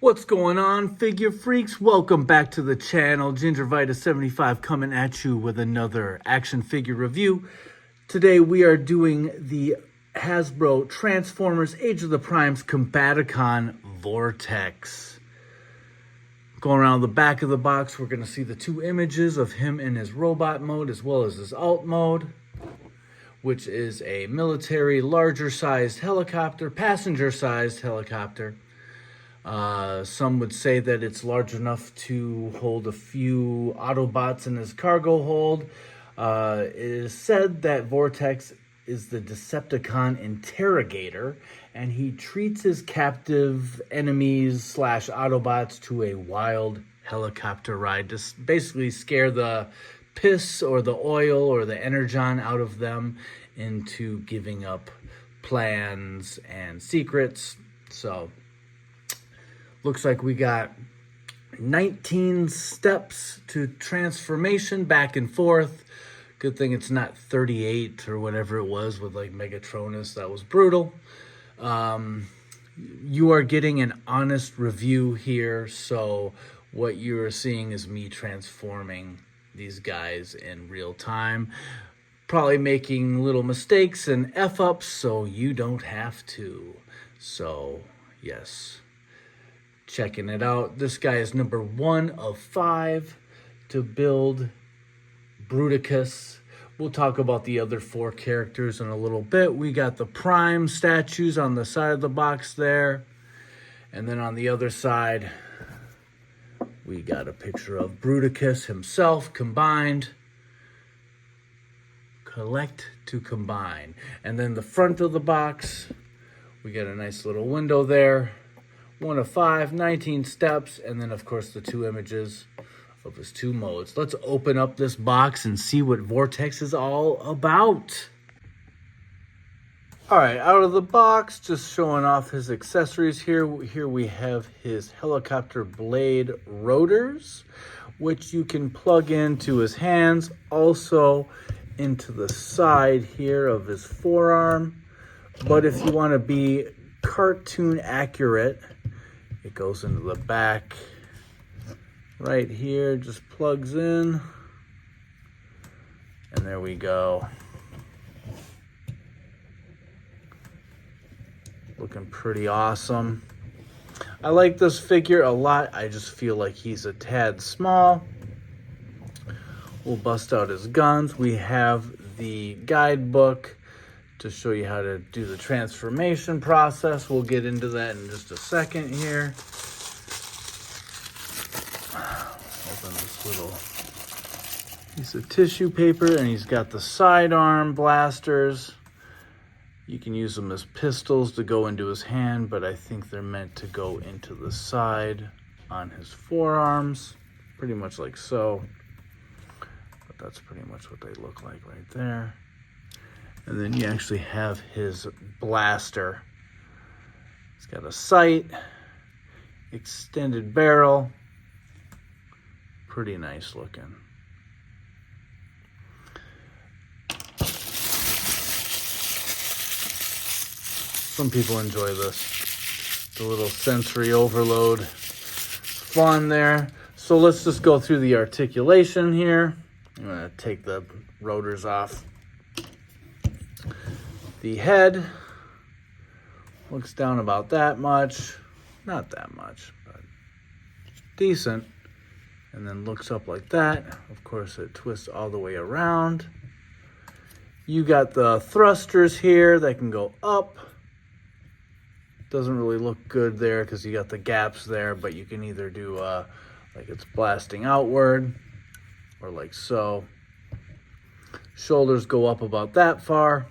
What's going on, figure freaks? Welcome back to the channel. Gingervitis75 coming at you with another action figure review. Today we are doing the Hasbro Transformers Age of the Primes Combaticon VORTEX. Going around the back of the box, we're going to see the two images of him in his robot mode as well as his alt mode, which is a military, larger sized helicopter, passenger sized helicopter. Some would say that it's large enough to hold a few Autobots in his cargo hold. It is said that Vortex is the Decepticon interrogator, and he treats his captive enemies / Autobots to a wild helicopter ride to basically scare the piss or the oil or the energon out of them into giving up plans and secrets. So looks like we got 19 steps to transformation back and forth. Good thing it's not 38 or whatever it was with like Megatronus. That was brutal. You are getting an honest review here. So what you are seeing is me transforming these guys in real time. Probably making little mistakes and F-ups so you don't have to. So, yes. Checking it out. This guy is number 1 of 5 to build Bruticus. We'll talk about the other 4 characters in a little bit. We got the Prime statues on the side of the box there. And then on the other side, we got a picture of Bruticus himself combined. Collect to combine. And then the front of the box, we got a nice little window there. 1 of 5, 19 steps, and then of course the 2 images of his 2 modes. Let's open up this box and see what Vortex is all about. All right, out of the box, just showing off his accessories here. Here we have his helicopter blade rotors, which you can plug into his hands, also into the side here of his forearm. But if you want to be cartoon accurate, it goes into the back right here, just plugs in, and there we go. Looking pretty awesome. I like this figure a lot. I just feel like he's a tad small. We'll bust out his guns. We have the guidebook to show you how to do the transformation process. We'll get into that in just a second here. Open this little piece of tissue paper, and he's got the sidearm blasters. You can use them as pistols to go into his hand, but I think they're meant to go into the side on his forearms, pretty much like so. But that's pretty much what they look like right there. And then you actually have his blaster. It's got a sight, extended barrel, pretty nice looking. Some people enjoy this. The little sensory overload. Fun there. So let's just go through the articulation here. I'm gonna take the rotors off. The head looks down about that much. Not that much, but decent. And then looks up like that. Of course, it twists all the way around. You got the thrusters here that can go up. Doesn't really look good there because you got the gaps there, but you can either do like it's blasting outward or like so. Shoulders go up about that far.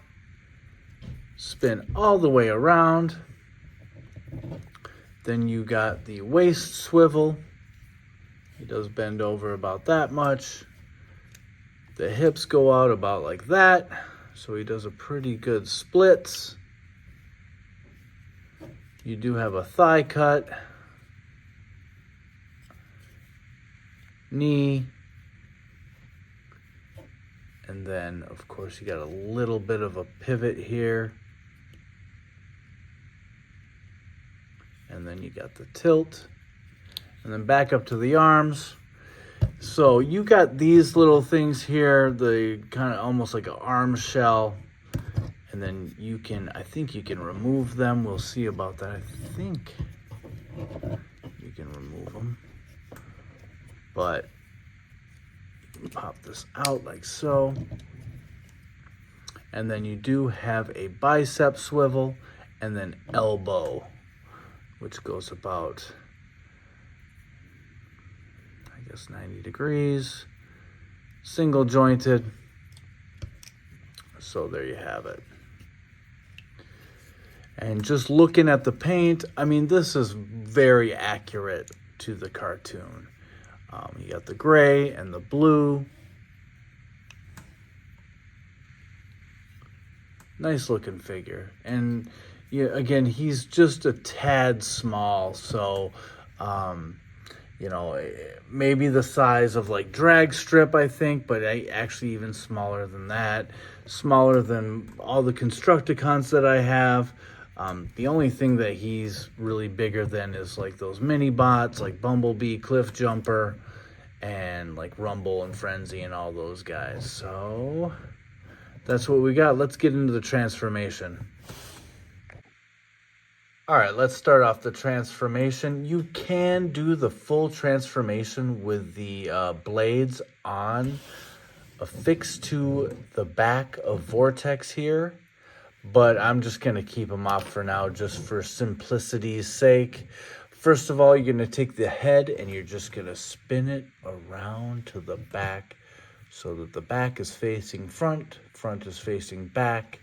Spin all the way around. Then you got the waist swivel. He does bend over about that much. The hips go out about like that. So he does a pretty good splits. You do have a thigh cut. Knee. And then, of course, you got a little bit of a pivot here. And then you got the tilt. And then back up to the arms. So you got these little things here, the kind of almost like an arm shell. And then you can, I think you can remove them. We'll see about that. I think you can remove them. But pop this out like so. And then you do have a bicep swivel and then elbow, which goes about, I guess, 90 degrees, single jointed. So there you have it. And just looking at the paint, I mean, this is very accurate to the cartoon. You got the gray and the blue. Nice looking figure. And yeah, again, he's just a tad small. So, you know, maybe the size of like drag strip, I think, but actually even smaller than that. Smaller than all the Constructicons that I have. The only thing that he's really bigger than is like those mini bots like Bumblebee, Cliff Jumper, and like Rumble and Frenzy and all those guys. So that's what we got. Let's get into the transformation. All right, let's start off the transformation. You can do the full transformation with the blades on affixed to the back of Vortex here. But I'm just going to keep them off for now, just for simplicity's sake. First of all, you're going to take the head and you're just going to spin it around to the back so that the back is facing front, front is facing back.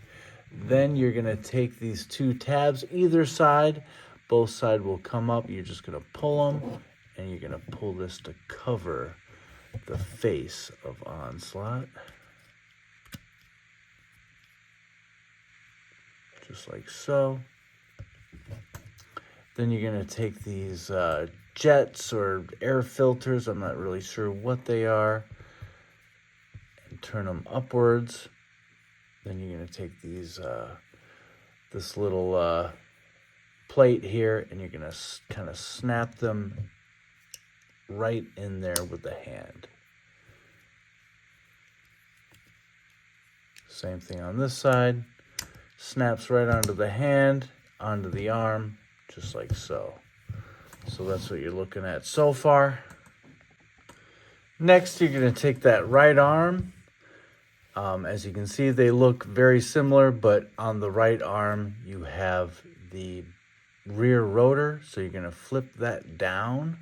Then you're going to take these two tabs either side. Both sides will come up. You're just going to pull them and you're going to pull this to cover the face of Onslaught. Just like so. Then you're going to take these jets or air filters, I'm not really sure what they are, and turn them upwards. Then you're going to take these, this little plate here, and you're going to kind of snap them right in there with the hand. Same thing on this side. Snaps right onto the hand, onto the arm, just like so. So that's what you're looking at so far. Next, you're going to take that right arm. As you can see, they look very similar, but on the right arm, you have the rear rotor. So you're going to flip that down.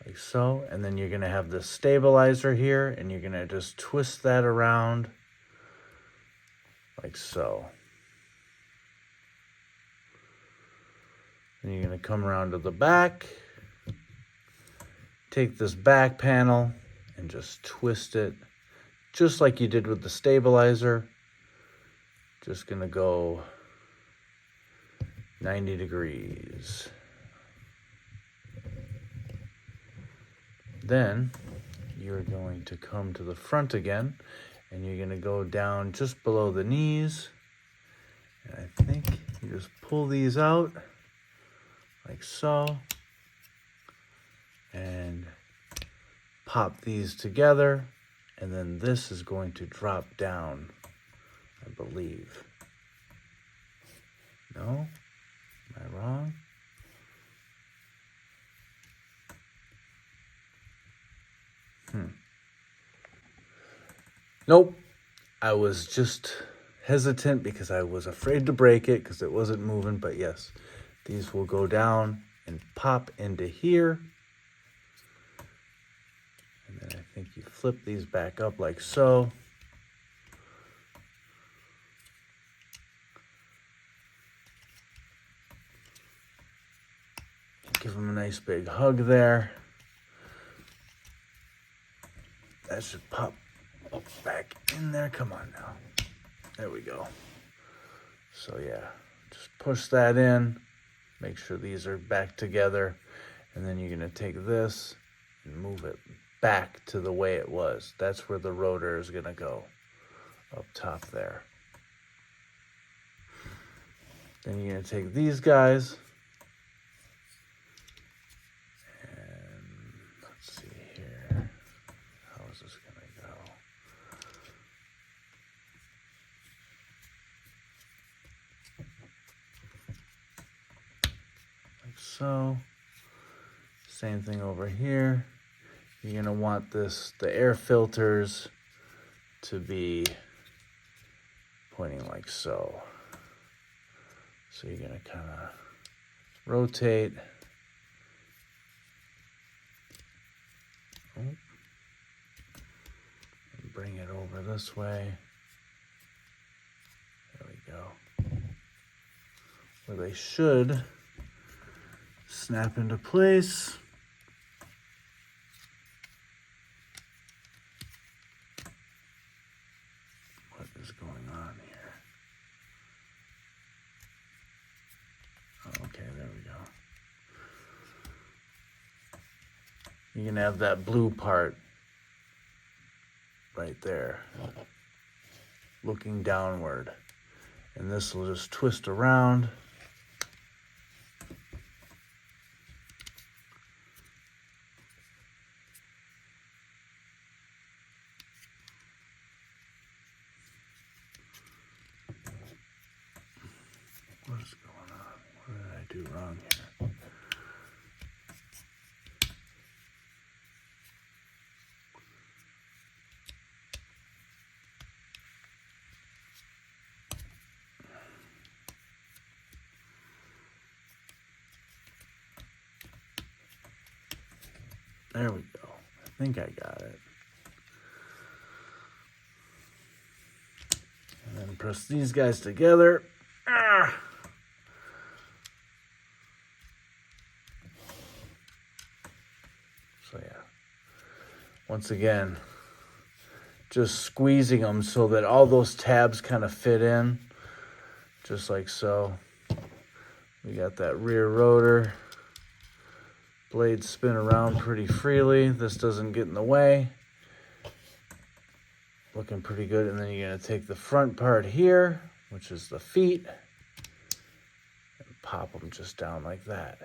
Like so, and then you're going to have the stabilizer here, and you're going to just twist that around like so. Then you're going to come around to the back, take this back panel and just twist it just like you did with the stabilizer. Just going to go 90 degrees. Then you're going to come to the front again, and you're going to go down just below the knees. And I think you just pull these out like so, and pop these together, and then this is going to drop down, I believe. No? Am I wrong? Nope. I was just hesitant because I was afraid to break it because it wasn't moving. But yes, these will go down and pop into here. And then I think you flip these back up like so. Give them a nice big hug there. That should pop back in there. Come on now. There we go. So yeah, just push that in. Make sure these are back together. And then you're going to take this and move it back to the way it was. That's where the rotor is going to go, up top there. Then you're going to take these guys. And let's see here. How is this going to go? Like so. Same thing over here. You're going to want the air filters to be pointing like so. So you're going to kind of rotate. And bring it over this way. There we go. Where they should snap into place. What is going on here? Oh, okay, there we go. You can have that blue part right there, looking downward. And this will just twist around. What is going on? What did I do wrong here? There we go. I think I got it. And then press these guys together. Ah! So yeah, once again, just squeezing them so that all those tabs kind of fit in, just like so. We got that rear rotor. Blades spin around pretty freely. This doesn't get in the way. Looking pretty good. And then you're going to take the front part here, which is the feet, and pop them just down like that.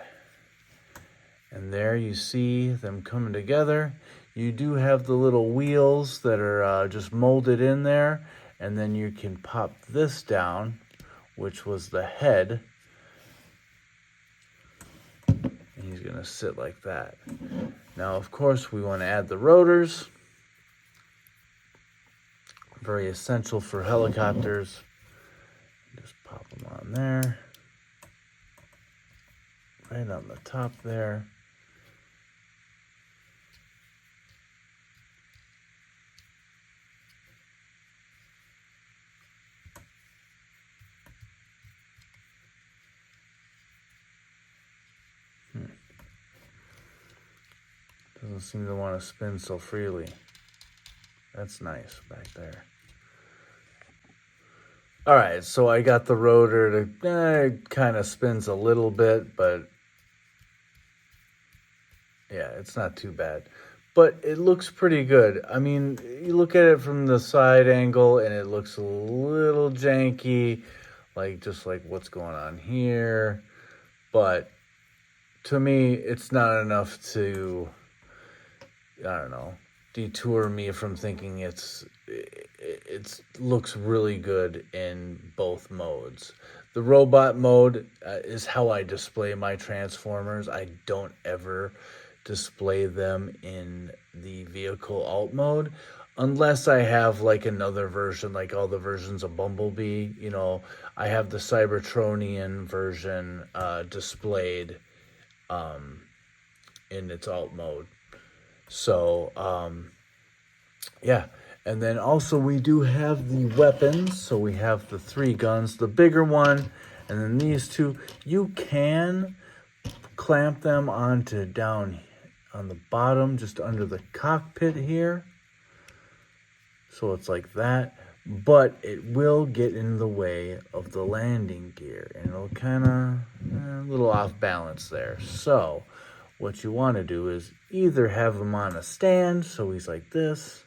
And there you see them coming together. You do have the little wheels that are just molded in there. And then you can pop this down, which was the head. And he's going to sit like that. Now, of course, we want to add the rotors. Very essential for helicopters. Just pop them on there. Right on the top there. Doesn't seem to want to spin so freely. That's nice back there. All right, so I got the rotor to it kind of spins a little bit, but yeah, it's not too bad. But it looks pretty good. I mean, you look at it from the side angle and it looks a little janky, like just like what's going on here. But to me, it's not enough to, I don't know, detour me from thinking it looks really good in both modes. The robot mode is how I display my Transformers. I don't ever display them in the vehicle alt mode unless I have like another version, like all the versions of Bumblebee. You know, I have the Cybertronian version displayed in its alt mode. So, yeah. And then also we do have the weapons. So we have the 3 guns, the bigger one, and then these 2. You can clamp them onto down on the bottom, just under the cockpit here. So it's like that. But it will get in the way of the landing gear. And it'll kind of, a little off balance there. So what you want to do is either have him on a stand, so he's like this,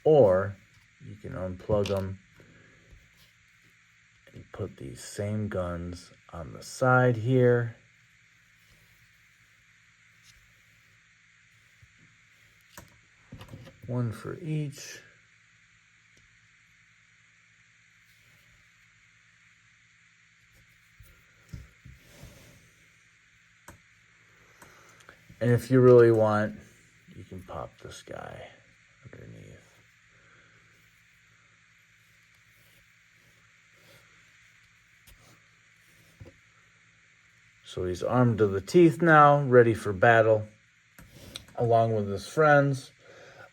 or you can unplug them and put these same guns on the side here. One for each. And if you really want, you can pop this guy underneath. So he's armed to the teeth now, ready for battle, along with his friends.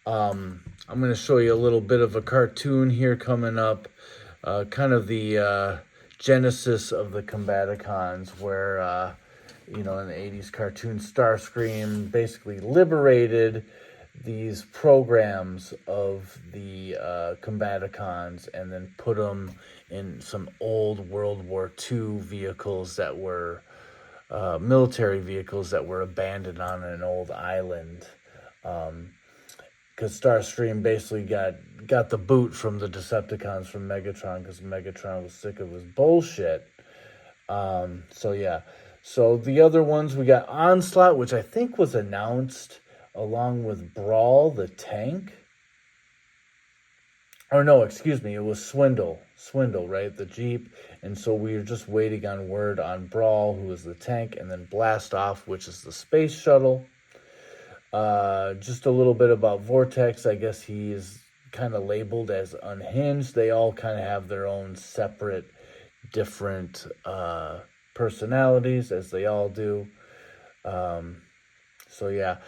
I'm going to show you a little bit of a cartoon here coming up, kind of the genesis of the Combaticons, where, in the 80s cartoon, Starscream basically liberated these programs of the Combaticons and then put them in some old World War II vehicles that were military vehicles that were abandoned on an old island. Because Starscream basically got the boot from the Decepticons from Megatron, because Megatron was sick of his bullshit. So yeah. So the other ones, we got Onslaught, which I think was announced along with Brawl the tank. Or no, excuse me, it was Swindle, right? The Jeep. And so we were just waiting on word on Brawl, who is the tank, and then Blast Off, which is the space shuttle. Just a little bit about Vortex. I guess he is kind of labeled as unhinged. They all kind of have their own separate, different personalities, as they all do. So yeah.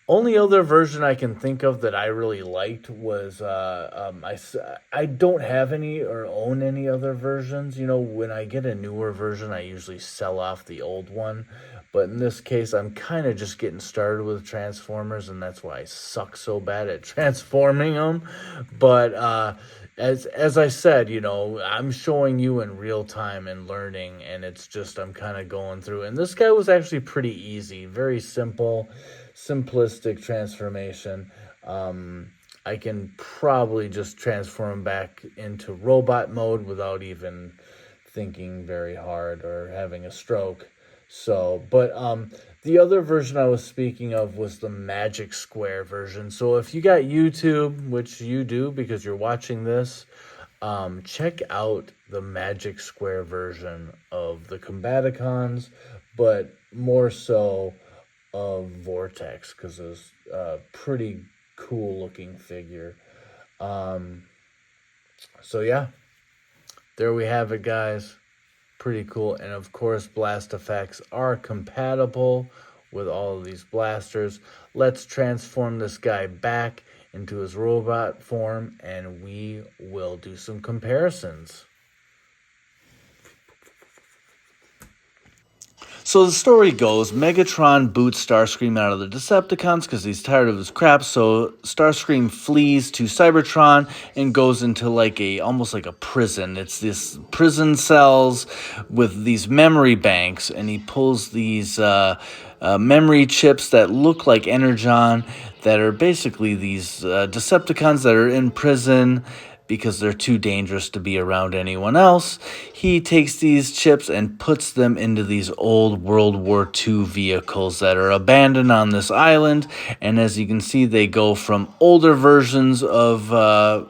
Only other version I can think of that I really liked was, I don't have any or own any other versions. When I get a newer version, I usually sell off the old one. But in this case, I'm kind of just getting started with Transformers, and that's why I suck so bad at transforming them. But as I said, I'm showing you in real time and learning, and it's just I'm kind of going through. And this guy was actually pretty easy, very simple, simplistic transformation. I can probably just transform him back into robot mode without even thinking very hard or having a stroke. So, but the other version I was speaking of was the Magic Square version. So if you got YouTube, which you do because you're watching this, check out the Magic Square version of the Combaticons, but more so of Vortex, because it's a pretty cool looking figure. So yeah, there we have it, guys. Pretty cool. And of course, blast effects are compatible with all of these blasters. Let's transform this guy back into his robot form, and we will do some comparisons. So the story goes, Megatron boots Starscream out of the Decepticons because he's tired of his crap. So Starscream flees to Cybertron and goes into almost like a prison. It's this prison cells with these memory banks, and he pulls these memory chips that look like Energon, that are basically these Decepticons that are in prison because they're too dangerous to be around anyone else. He takes these chips and puts them into these old World War II vehicles that are abandoned on this island. And as you can see, they go from older versions of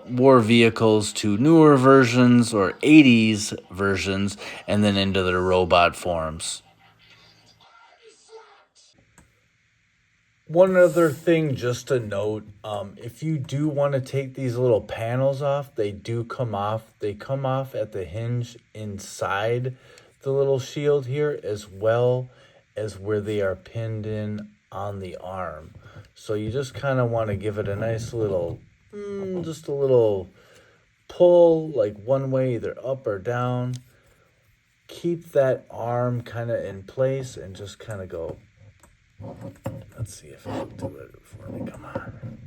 war vehicles to newer versions or 80s versions, and then into their robot forms. One other thing just to note, if you do want to take these little panels off, they do come off. They come off at the hinge inside the little shield here, as well as where they are pinned in on the arm. So you just kind of want to give it a nice little, just a little pull, like one way, either up or down. Keep that arm kind of in place and just kind of go. Let's see if it'll do it for me. Come on.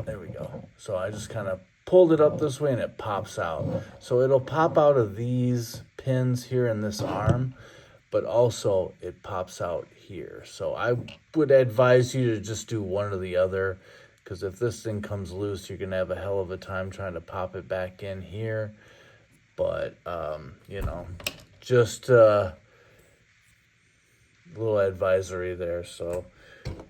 There we go. So I just kind of pulled it up this way and it pops out. So it'll pop out of these pins here in this arm, but also it pops out here. So I would advise you to just do one or the other, because if this thing comes loose, you're gonna have a hell of a time trying to pop it back in here. But you know, just a little advisory there. So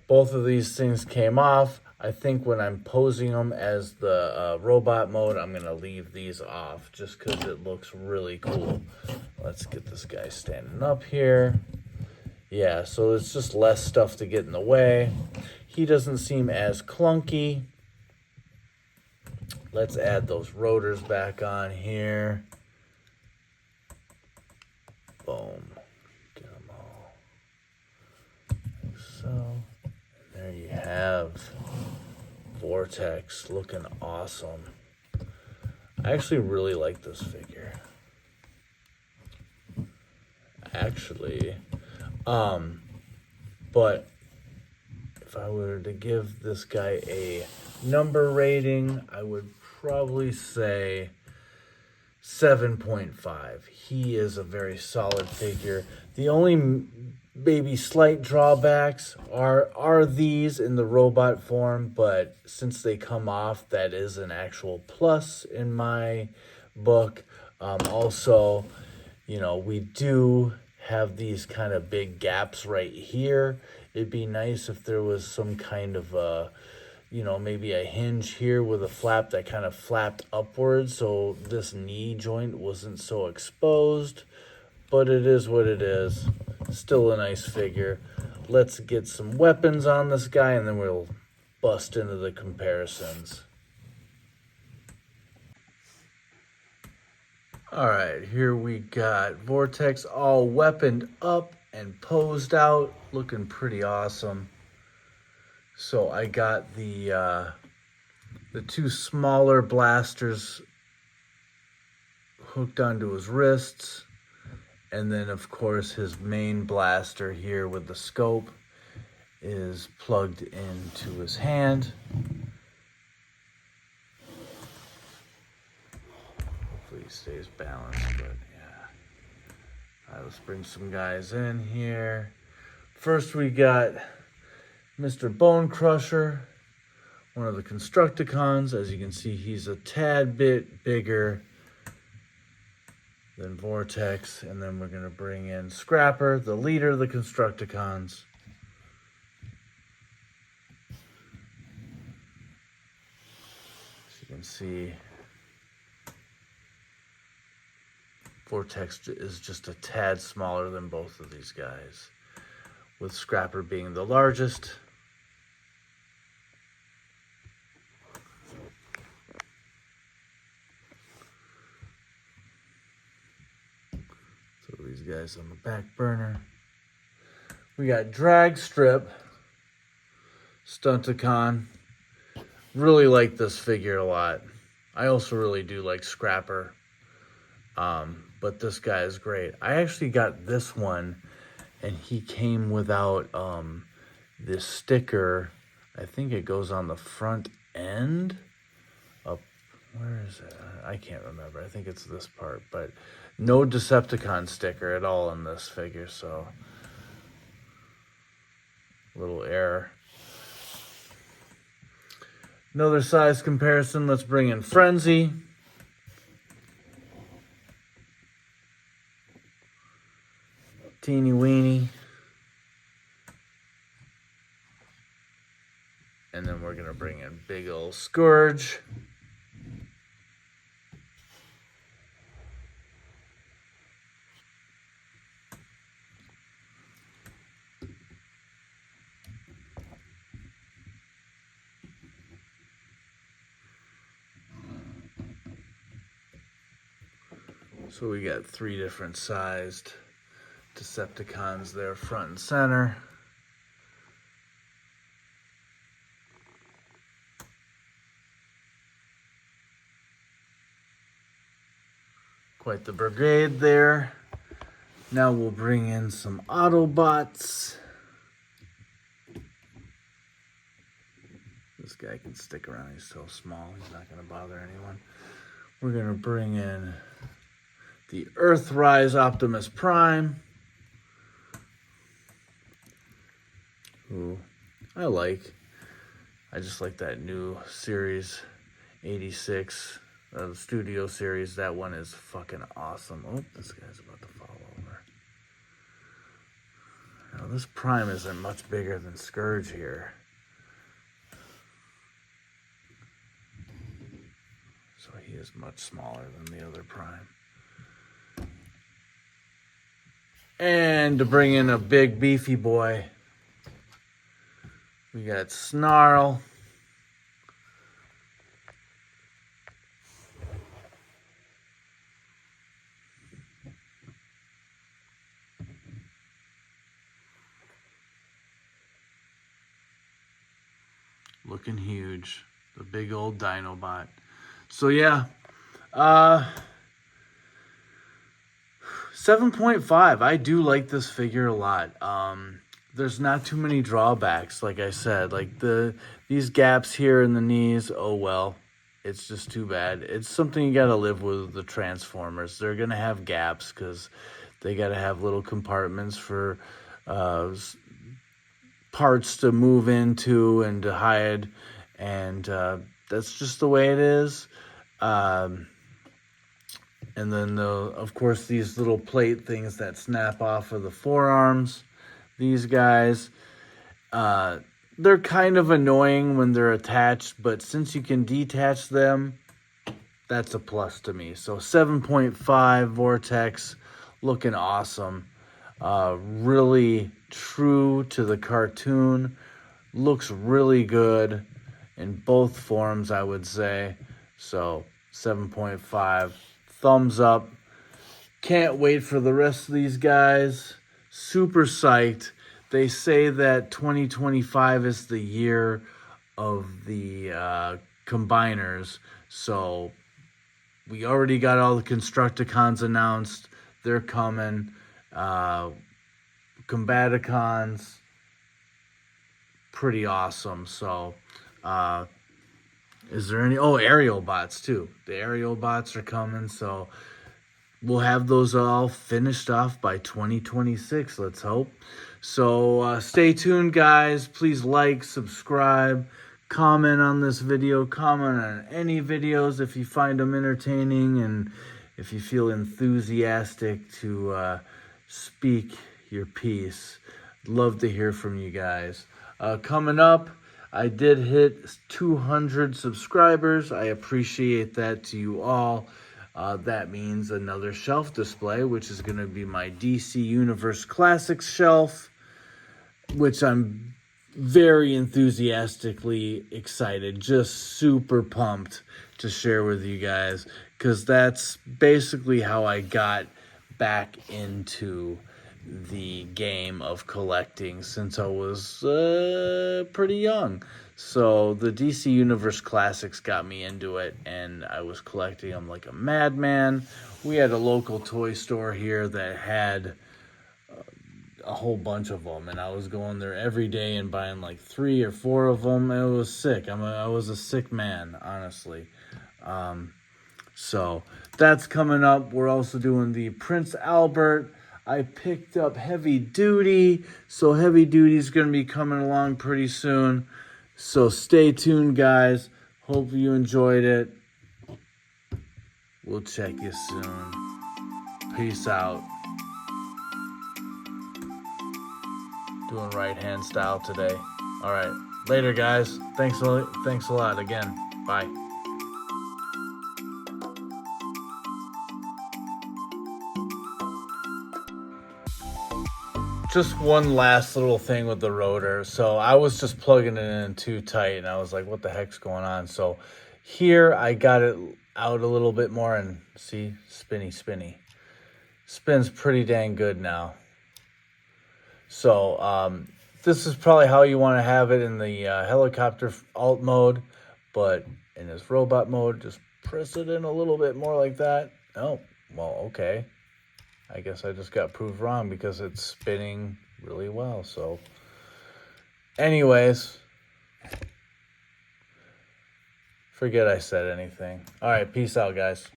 both of these things came off. I think when I'm posing them as the robot mode, I'm going to leave these off just because it looks really cool. Let's get this guy standing up here. Yeah, so it's just less stuff to get in the way. He doesn't seem as clunky. Let's add those rotors back on here. Boom. Get them all like so. There you have Vortex, looking awesome. I actually really like this figure. Actually, but if I were to give this guy a number rating, I would probably say 7.5. He is a very solid figure. The only maybe slight drawbacks are these in the robot form, but since they come off, that is an actual plus in my book. Also, you know, we do have these kind of big gaps right here. It'd be nice if there was some kind of you know, maybe a hinge here with a flap that kind of flapped upwards so this knee joint wasn't so exposed. But it is what it is. Still a nice figure. Let's get some weapons on this guy and then we'll bust into the comparisons. Alright, here we got Vortex all weaponed up and posed out, looking pretty awesome. So I got the two smaller blasters hooked onto his wrists, and then of course his main blaster here with the scope is plugged into his hand. Hopefully he stays balanced, but yeah. All right, let's bring some guys in here. First we got Mr. Bone Crusher, one of the Constructicons. As you can see, he's a tad bit bigger than Vortex. And then we're going to bring in Scrapper, the leader of the Constructicons. As you can see, Vortex is just a tad smaller than both of these guys, with Scrapper being the largest. So these guys on the back burner. We got Drag Strip, Stunticon. Really like this figure a lot. I also really do like Scrapper. But this guy is great. I actually got this one and he came without this sticker. I think it goes on the front end. Up, where is it? I can't remember. I think it's this part, but no Decepticon sticker at all in this figure, so little error. Another size comparison. Let's bring in Frenzy. Teeny weeny. And then we're going to bring in big old Scourge. So we got 3 different sized Decepticons there, front and center. Quite the brigade there. Now we'll bring in some Autobots. This guy can stick around, he's so small, he's not gonna bother anyone. We're gonna bring in the Earthrise Optimus Prime. who I like. I just like that new series 86, the studio series. That one is fucking awesome. Oh, this guy's about to fall over. Now, this Prime isn't much bigger than Scourge here. So he is much smaller than the other Prime. And to bring in a big beefy boy, we got Snarl. Looking huge. The big old Dinobot. So yeah. 7.5. I do like this figure a lot. There's not too many drawbacks, like I said. Like these gaps here in the knees, oh well. It's just too bad. It's something you gotta live with the Transformers. They're gonna have gaps because they gotta have little compartments for parts to move into and to hide, and that's just the way it is. And then, of course, these little plate things that snap off of the forearms. These guys, they're kind of annoying when they're attached, but since you can detach them, that's a plus to me. So 7.5 Vortex, looking awesome. Really true to the cartoon. Looks really good in both forms, I would say. So 7.5. Thumbs up. Can't wait for the rest of these guys. Super psyched. They say that 2025 is the year of the combiners. So we already got all the Constructicons announced. They're coming. Combaticons. Pretty awesome. So is there any... Oh, aerial bots too. The aerial bots are coming, so we'll have those all finished off by 2026, let's hope. So stay tuned, guys. Please like, subscribe, comment on this video, comment on any videos if you find them entertaining, and if you feel enthusiastic to speak your piece. Love to hear from you guys. Coming up, I did hit 200 subscribers. I appreciate that to you all. That means another shelf display, which is going to be my DC Universe Classics shelf, which I'm very enthusiastically excited, just super pumped to share with you guys, because that's basically how I got back into the game of collecting since I was pretty young. So the DC Universe Classics got me into it, and I was collecting them like a madman. We had a local toy store here that had a whole bunch of them, and I was going there every day and buying like 3 or 4 of them. It was sick. I was a sick man, honestly. So that's coming up. We're also doing the Prince Albert. I picked up Heavy Duty, so Heavy Duty is going to be coming along pretty soon. So stay tuned, guys. Hope you enjoyed it. We'll check you soon. Peace out. Doing right-hand style today. All right. Later, guys. Thanks a lot again. Bye. Just one last little thing with the rotor. So I was just plugging it in too tight, and I was like, what the heck's going on? So here I got it out a little bit more, and see, spinny. Spins pretty dang good now. So this is probably how you want to have it in the helicopter alt mode, but in this robot mode, just press it in a little bit more like that. Oh, well, okay. I guess I just got proved wrong because it's spinning really well. So anyways, forget I said anything. All right, peace out, guys.